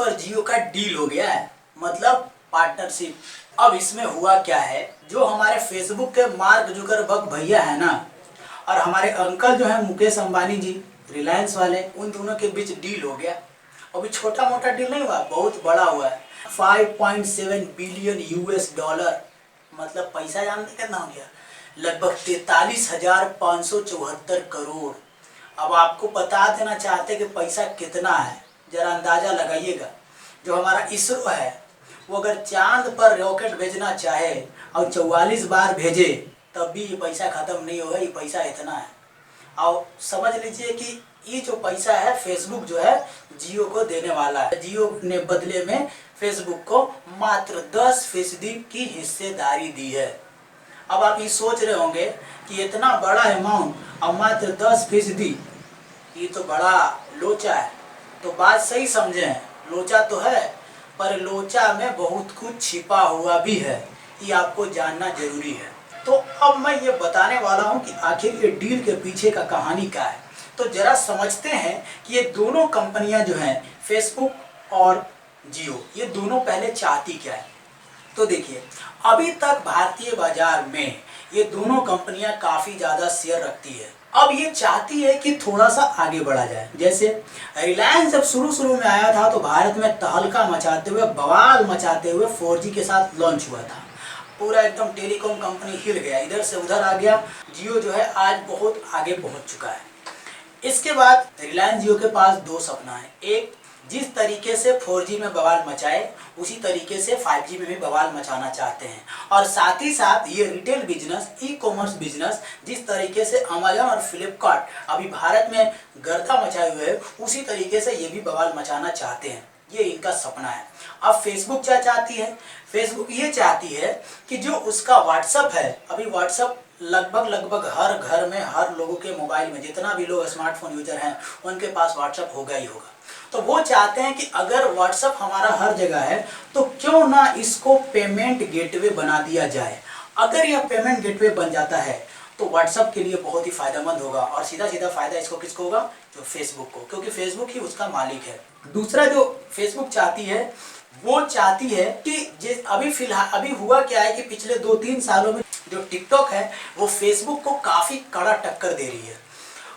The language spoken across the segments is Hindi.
और जियो का डील हो गया है, मतलब पार्टनरशिप। अब इसमें हुआ क्या है, जो हमारे फेसबुक के मार्क जुकरबर्ग भैया है ना, और हमारे अंकल जो है मुकेश अंबानी जी रिलायंस वाले, उन दोनों के बीच डील हो गया। अभी छोटा मोटा डील नहीं हुआ, बहुत बड़ा हुआ है। 5.7 बिलियन यूएस डॉलर, मतलब पैसा जानते कितना हो गया, लगभग 43,574 करोड़। अब आपको बता देना चाहते कि पैसा कितना है, जरा अंदाजा लगाइएगा। जो हमारा इसरो है, वो अगर चांद पर रॉकेट भेजना चाहे और 44 बार भेजे तब भी ये पैसा खत्म नहीं होगा। ये पैसा इतना है। और समझ लीजिए कि ये जो पैसा है फेसबुक जो है जियो को देने वाला है। जियो ने बदले में फेसबुक को मात्र 10% की हिस्सेदारी दी है। अब आप ये सोच रहे होंगे कि इतना बड़ा अमाउंट और मात्र 10%, ये तो बड़ा लोचा है। तो बात सही समझे हैं, लोचा तो है, पर लोचा में बहुत कुछ छिपा हुआ भी है, ये आपको जानना जरूरी है। तो अब मैं ये बताने वाला हूँ कि आखिर ये डील के पीछे का कहानी क्या है। तो जरा समझते हैं कि ये दोनों कंपनियां जो हैं, फेसबुक और जियो, ये दोनों पहले चाहती क्या है। तो देखिए, अभी तक भारतीय बाजार में ये दोनों कंपनियां काफ़ी ज़्यादा शेयर रखती है। अब ये चाहती है कि थोड़ा सा आगे बढ़ा जाए। जैसे रिलायंस जब शुरू में आया था तो भारत में तहलका मचाते हुए, बवाल मचाते हुए 4G के साथ लॉन्च हुआ था। पूरा एकदम टेलीकॉम कंपनी हिल गया, इधर से उधर आ गया। जियो जो है आज बहुत आगे पहुंच चुका है। इसके बाद रिलायंस जियो के पास दो सपना है। एक, जिस तरीके से 4G में बवाल मचाए उसी तरीके से 5G में भी बवाल मचाना चाहते हैं। और साथ ही साथ ये retail business, e commerce business, जिस तरीके से अमेजन और फ्लिपकार्ट अभी भारत में गर्दा मचाए हुए है, उसी तरीके से ये भी बवाल मचाना चाहते हैं। ये इनका सपना है। अब फेसबुक क्या चाहती है, फेसबुक ये चाहती है कि जो उसका व्हाट्सअप है, अभी व्हाट्सअप लगभग हर घर में, हर लोगों के मोबाइल में, जितना भी लोग स्मार्टफोन यूजर हैं उनके पास व्हाट्सअप होगा ही होगा। तो वो चाहते हैं कि अगर व्हाट्सअप हमारा हर जगह है तो क्यों ना इसको पेमेंट गेटवे बना दिया जाए। अगर यह पेमेंट गेटवे बन जाता है तो व्हाट्सअप के लिए बहुत ही फायदेमंद होगा, और सीधा सीधा फायदा इसको किसको होगा, जो फेसबुक को, क्योंकि फेसबुक ही उसका मालिक है। दूसरा जो फेसबुक चाहती है, वो चाहती है कि अभी फिलहाल अभी हुआ क्या है कि पिछले 2-3 सालों में जो टिकटॉक है वो फेसबुक को काफी कड़ा टक्कर दे रही है,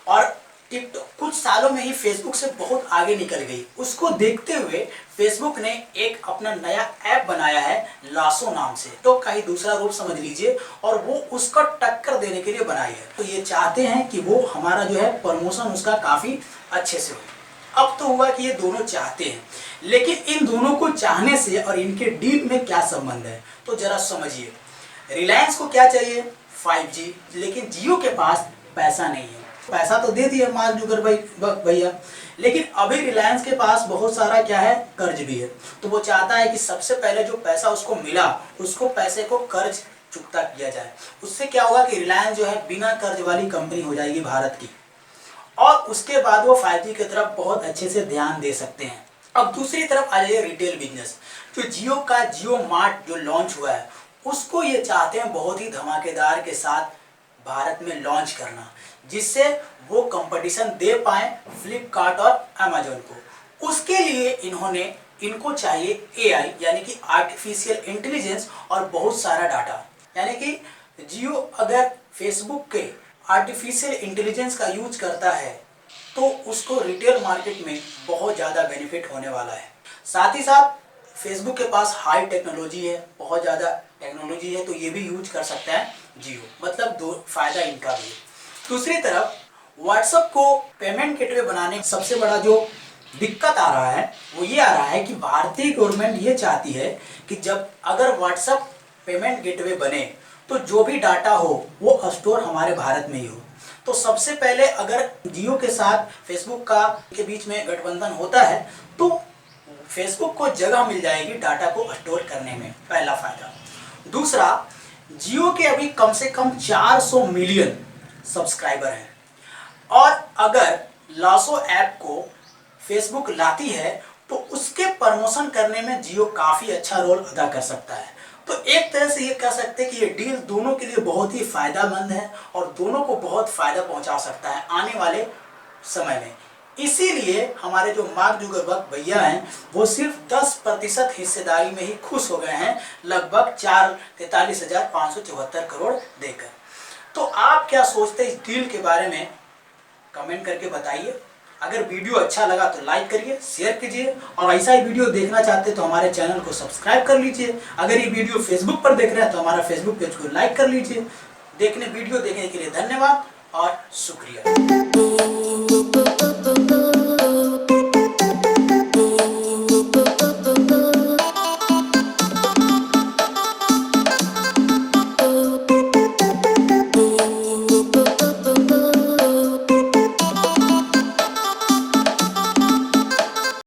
और टिकटॉक कुछ सालों में ही फेसबुक से बहुत आगे निकल गई। उसको देखते हुए फेसबुक ने एक अपना नया ऐप बनाया है लासो नाम से, टिकटॉक का ही दूसरा रूप समझ लीजिए, और वो उसको टक्कर देने के लिए बनाई है। तो ये चाहते हैं कि वो हमारा जो है प्रमोशन उसका काफी अच्छे से हो। अब तो हुआ कि ये दोनों चाहते हैं, लेकिन इन दोनों को चाहने से और इनके डील में क्या संबंध है, तो जरा समझिए। रिलायंस को क्या चाहिए, 5G, लेकिन जियो के पास पैसा नहीं है। पैसा तो दे दिया मार्क जुकरबर्ग भैया, लेकिन अभी रिलायंस के पास बहुत सारा क्या है, कर्ज भी है। तो वो चाहता है कि सबसे पहले जो पैसा उसको मिला, उसको पैसे को कर्ज चुकता किया जाए। उससे क्या होगा कि रिलायंस जो है बिना कर्ज वाली कंपनी हो जाएगी भारत की, और उसके बाद वो 5G की तरफ बहुत अच्छे से ध्यान दे सकते हैं। अब दूसरी तरफ आ जाइए रिटेल बिजनेस। जो जियो का जियो मार्ट जो लॉन्च हुआ है, उसको ये चाहते हैं बहुत ही धमाकेदार के साथ भारत में लॉन्च करना, जिससे वो कंपटीशन दे पाए फ्लिपकार्ट और अमेजन को। उसके लिए इनको चाहिए AI, यानी कि आर्टिफिशियल इंटेलिजेंस, और बहुत सारा डाटा। यानी कि जियो अगर फेसबुक के आर्टिफिशियल इंटेलिजेंस का यूज करता है तो उसको रिटेल मार्केट में बहुत ज़्यादा बेनिफिट होने वाला है। साथ ही साथ फेसबुक के पास हाई टेक्नोलॉजी है, बहुत ज़्यादा टेक्नोलॉजी है, तो ये भी यूज कर सकता है जियो, मतलब दो फायदा इनका भी है। दूसरी तरफ व्हाट्सएप को पेमेंट गेटवे बनाने में सबसे बड़ा जो दिक्कत आ रहा है वो ये आ रहा है कि भारतीय गवर्नमेंट ये चाहती है कि जब अगर व्हाट्सएप पेमेंट गेटवे बने तो जो भी डाटा हो वो स्टोर हमारे भारत में ही हो। तो सबसे पहले अगर जियो के साथ फेसबुक का के बीच में गठबंधन होता है तो फेसबुक को जगह मिल जाएगी डाटा को स्टोर करने में, पहला फायदा। दूसरा, जियो के अभी कम से कम 400 मिलियन सब्सक्राइबर हैं, और अगर लासो ऐप को फेसबुक लाती है तो उसके प्रमोशन करने में जियो काफ़ी अच्छा रोल अदा कर सकता है। तो एक तरह से ये कह सकते हैं कि ये डील दोनों के लिए बहुत ही फायदेमंद है और दोनों को बहुत फायदा पहुंचा सकता है आने वाले समय में। इसीलिए हमारे जो मार्क जुकरबर्ग भैया हैं वो सिर्फ 10% हिस्सेदारी में ही खुश हो गए हैं, लगभग 43,574 करोड़ देकर। तो आप क्या सोचते हैं इस डील के बारे में, कमेंट करके बताइए। अगर वीडियो अच्छा लगा तो लाइक करिए, शेयर कीजिए, और ऐसा ही वीडियो देखना चाहते तो हमारे चैनल को सब्सक्राइब कर लीजिए। अगर ये वीडियो फेसबुक पर देख रहे हैं तो हमारा फेसबुक पेज को लाइक कर लीजिए। वीडियो देखने के लिए धन्यवाद और शुक्रिया।